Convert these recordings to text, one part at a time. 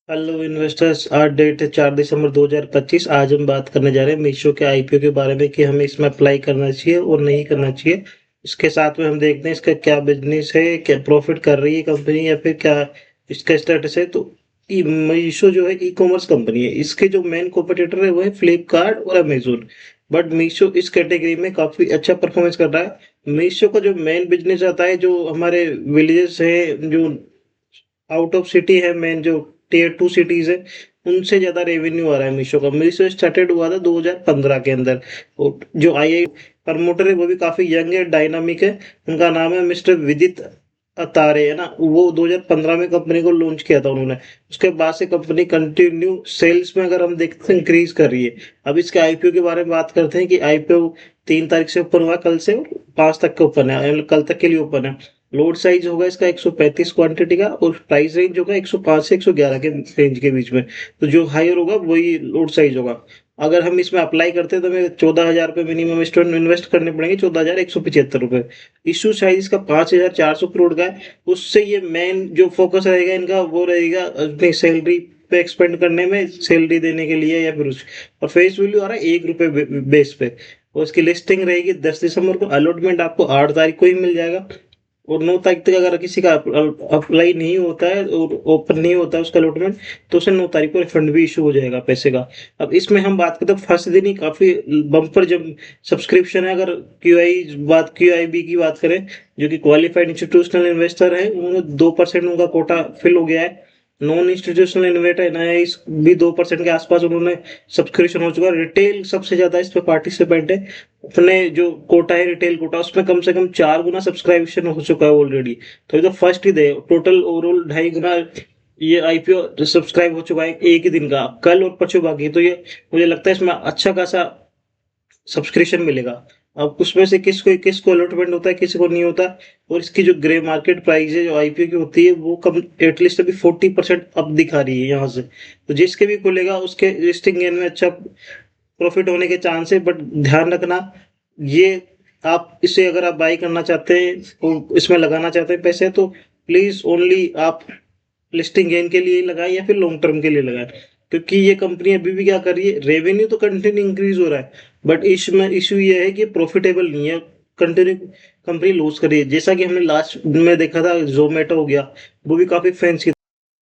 Hello investors, आज date है 4 दिसंबर 2025। आज हम बात करने जा रहे हैं मीशो के आईपीओ के बारे में कि हमें इसमें अप्लाई करना चाहिए और नहीं करना चाहिए। इसके साथ में हम देखते हैं इसका क्या बिजनेस है, क्या प्रॉफिट कर रही है कंपनी या फिर क्या इसका स्टेटस है। तो मीशो जो है ई कॉमर्स कंपनी है। इसके जो मेन कॉम्पिटिटर है वो है फ्लिपकार्ट और अमेजोन। बट मीशो इस कैटेगरी में काफी अच्छा परफॉर्मेंस कर रहा है। मीशो का जो मेन बिजनेस आता है, जो हमारे विलेजेस है, जो आउट ऑफ सिटी है, मेन जो टियर 2 सिटीज है, उनसे ज्यादा रेवेन्यू आ रहा है मीशो का। मीशो स्टार्टेड हुआ था 2015 के अंदर। और जो आई प्रमोटर है वो भी काफी यंग है, डायनामिक है। उनका नाम है मिस्टर विदित अतारे, है ना। वो 2015 में कंपनी को लॉन्च किया था उन्होंने। उसके बाद से कंपनी कंटिन्यू सेल्स में, अगर हम देखते हैं, इंक्रीज कर रही है। अब इसके आईपीओ के बारे में बात करते हैं कि आईपीओ 3 तारीख से ओपन हुआ, कल से 5 तक के ओपन है, यानी कल तक के लिए ओपन है। लोड साइज होगा इसका 135 क्वांटिटी का, और प्राइस रेंज होगा 105 से 111 के रेंज के बीच में। तो जो हायर होगा वही लोड साइज होगा। अगर हम इसमें अप्लाई करते हैं तो हमें 14,000 रुपये मिनिमम इन्वेस्ट करने पड़ेंगे, 14,175 रुपये। इशू साइज इसका 5,400 करोड़ का है। उससे ये मेन जो फोकस रहेगा इनका वो रहेगा अपनी सैलरी पे एक्सपेंड करने में, सैलरी देने के लिए या फिर उस। और फेस वैल्यू आ रहा है 1 रुपये बेस पे। और इसकी लिस्टिंग रहेगी 10 दिसंबर को। अलॉटमेंट आपको 8 तारीख को ही मिल जाएगा। और 9 तारीख तक अगर किसी का अप्लाई नहीं होता है और ओपन नहीं होता है उसका अलॉटमेंट, तो उसे 9 तारीख को रिफंड भी इशू हो जाएगा पैसे का। अब इसमें हम बात करते हैं फर्स्ट दिन ही काफी बम्पर जब सब्सक्रिप्शन है। अगर क्यू आई बी की बात करें, जो कि क्वालिफाइड इंस्टीट्यूशनल इन्वेस्टर है, उन्होंने 2% उनका कोटा फिल हो गया है। नॉन इंस्टीट्यूशनल इन्वेस्टर है इस भी 2% के आसपास उन्होंने सब्सक्रिप्शन हो चुका है। रिटेल सबसे ज्यादा इस पे पार्टिसिपेंट है। अपने जो कोटा है, रिटेल कोटा, उसमें कम से कम 4 गुना सब्सक्रिप्शन हो चुका है ऑलरेडी। तो ये तो फर्स्ट ही दे, टोटल ओवरऑल 2.5 गुना ये आईपीओ सब्सक्राइब हो चुका है एक ही दिन का। कल और परसों बाकी, तो ये मुझे लगता है इसमें अच्छा खासा सब्सक्रिप्शन मिलेगा। अब उसमें से किसको अलॉटमेंट होता है, किसी को नहीं होता। और इसकी जो ग्रे मार्केट प्राइस है जो आईपीओ की होती है, वो कम एटलीस्ट अभी 40% अप दिखा रही है यहाँ से। तो जिसके भी खुलेगा उसके लिस्टिंग गेन में अच्छा प्रॉफिट होने के चांस है। बट ध्यान रखना, ये आप इसे अगर आप बाई करना चाहते हैं और इसमें लगाना चाहते हैं पैसे, तो प्लीज ओनली आप लिस्टिंग गेन के लिए लगाएं या फिर लॉन्ग टर्म के लिए लगाएं। क्योंकि ये कंपनी अभी भी क्या कर रही है, रेवेन्यू तो कंटिन्यू इंक्रीज हो रहा है, बट इसमें इशू ये है कि प्रॉफिटेबल नहीं है। कंटिन्यू कंपनी लॉस कर रही है। जैसा कि हमने लास्ट में देखा था, जोमेटो हो गया, वो भी काफी फैंसी।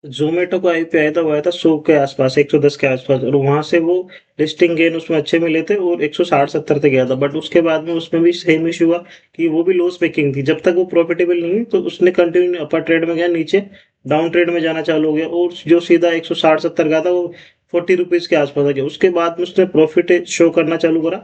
जोमेटो का आईपीओ आया था, वो आया था 100 के आसपास, 110 के आसपास, और वहां से वो लिस्टिंग गेन उसमें अच्छे मिले थे और 160-70 तक गया था। बट उसके बाद में उसमें भी सेम इशू हुआ कि वो भी लॉस मेकिंग थी। जब तक वो प्रॉफिटेबल नहीं हुई तो उसने कंटिन्यू अपर ट्रेड में गया, नीचे डाउन ट्रेड में जाना चालू हो गया, और जो सीधा 160-70 का था वो 40 रुपीज के आसपास आ गया। उसके बाद में उसने प्रॉफिट शो करना चालू करा।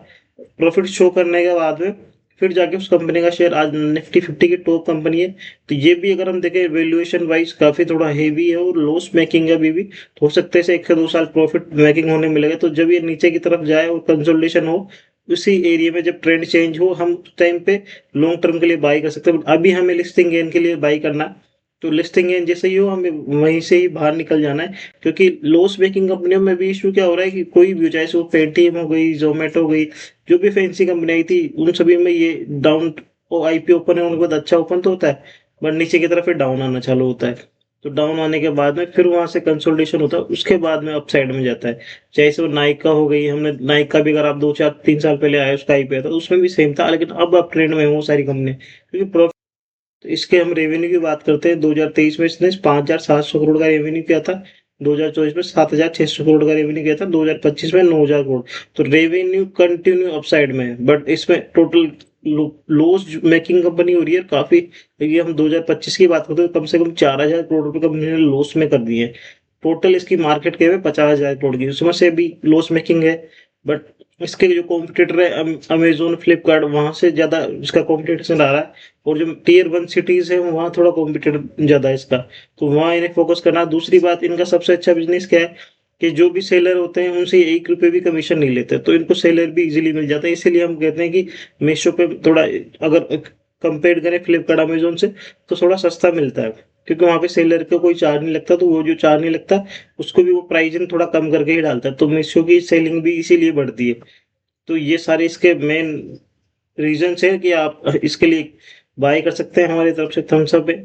प्रॉफिट शो करने के बाद में फिर जाके उस कंपनी का शेयर आज निफ्टी 50 की टॉप कंपनी है। तो ये भी अगर हम देखें वैल्यूएशन वाइज काफी थोड़ा हेवी है और लॉस मेकिंग है अभी भी। तो हो सकता है इसे 1 से 2 साल प्रॉफिट मेकिंग होने मिलेगा। तो जब ये नीचे की तरफ जाए और कंसोलिडेशन हो, उसी एरिया में जब ट्रेंड चेंज हो, हम उस टाइम पे लॉन्ग टर्म के लिए बाई कर सकते हैं। अभी हमें लिस्टिंग गेन के लिए बाई करना है। तो लिस्टिंग गेन जैसे ही हो, हमें वहीं से ही बाहर निकल जाना है। क्योंकि लॉस मेकिंग कंपनियों में भी इशू क्या हो रहा है कि कोई भी हो, चाहे वो पेटीएम हो गई, जोमेटो हो गई, जो भी फैंसी कंपनी आई थी, उन सभी में ये डाउन आईपीओ ओपन है, उनके बाद अच्छा ओपन तो होता है, बट नीचे की तरफ फिर डाउन आना चालू होता है। तो डाउन आने के बाद में फिर वहां से कंसोलिडेशन होता है, उसके बाद में अपसाइड में जाता है। चाहे से वो नाइका हो गई, हमने नाइका भी, अगर आप 2 4 3 साल पहले आए उसका आईपीओ था, उसमें भी सेम था, लेकिन अब ट्रेंड में है वो सारी कंपनी, क्योंकि तो इसके हम रेवेन्यू की बात करते हैं। 2023 में इसने 5,700 करोड़ का रेवेन्यू किया था। 2024 में 7,600 करोड़ का रेवेन्यू किया था। 2025 में 9,000 करोड़। तो रेवेन्यू कंटिन्यू अपसाइड में है, बट इसमें टोटल लॉस मेकिंग कंपनी हो रही है काफी। ये हम 2025 की बात करते हैं, कम से कम 4,000 करोड़ रुपए कंपनी ने लॉस में कर दिए। टोटल इसकी मार्केट कैप है 50,000 करोड़ की, उसमें से भी लॉस मेकिंग है। बट इसके जो कॉम्पिटिटर है अमेजोन, फ्लिपकार्ट, वहां से ज्यादा इसका कॉम्पिटिशन आ रहा है। और जो टियर 1 सिटीज है वहाँ थोड़ा कॉम्पिटिटर ज्यादा है इसका। तो वहाँ इन्हें फोकस करना। दूसरी बात, इनका सबसे अच्छा बिजनेस क्या है कि जो भी सेलर होते हैं उनसे 1 रुपए भी कमीशन नहीं लेते, तो इनको सेलर भी इजीली मिल जाता है। इसीलिए हम कहते हैं कि मीशो पे थोड़ा, अगर कंपेयर करें फ्लिपकार्ट अमेजोन से, तो थोड़ा सस्ता मिलता है। क्योंकि वहाँ पे सेलर को कोई चार्ज नहीं लगता, तो वो जो चार्ज नहीं लगता उसको भी वो प्राइसिंग थोड़ा कम करके ही डालता है। तो मीशो की सेलिंग भी इसीलिए बढ़ती है। तो ये सारे इसके मेन रीजंस है कि आप इसके लिए बाय कर सकते हैं हमारी तरफ से थम्स अप है।